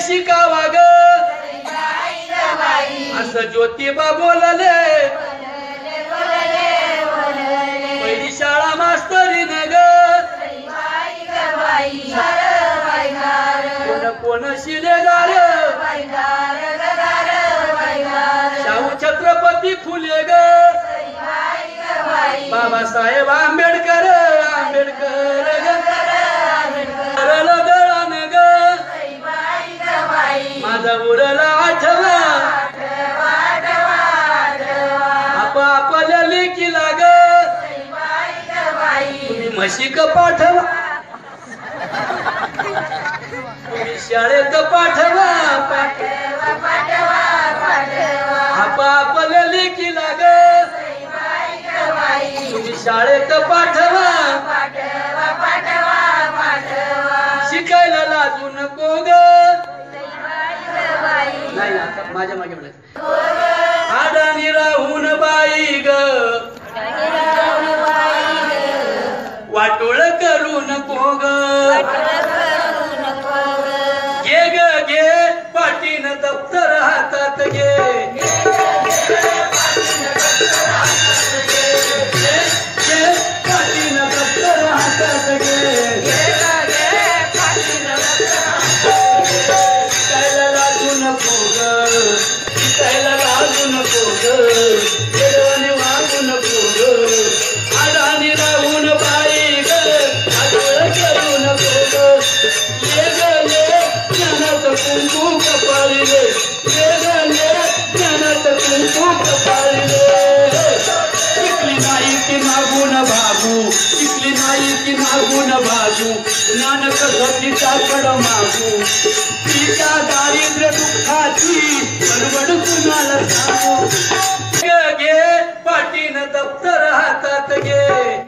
शिकावा ग असं ज्योतिबा बोलले पहिली शाळा मास्तरी न ग कोण कोण शिलेदार शाहू छत्रपती फुले ग बाबासाहेब आंबेडकर आंबेडकर गळान ग माझा उरला आठवा आपल्या लेकीला ग तुम्ही म्हशीक पाठवा तुम्ही शाळेत पाठवा आपल्या लेकीला ग तुम्ही शाळेत पाठवा शिकायला लाजू नको ग नाही आता माझ्या मागे म्हणायचं आडानी राहून बाई ग वाटोळ करू नको ग घे ग घे पाटीन दप्तर हातात घे पाटीन दप्तर हातात घे शिकायला लागू नको ग शिकायला लागू नको ग वेळवाने वागू नको ग आडानी राहून बाई ग आडोळ करू नको ग ये ग ये ज्ञानात कुंकू कपाळीले ये ग ये ज्ञानात कुंकू कपाळीले शिकली नाही की मागून भागू शिकली नाही की मागून भागू ज्ञान कसं तिच्याकड मागू तिच्या दारिद्र्य दुःखाची बडबड कुणाला सांगू घे पाटीन दप्तर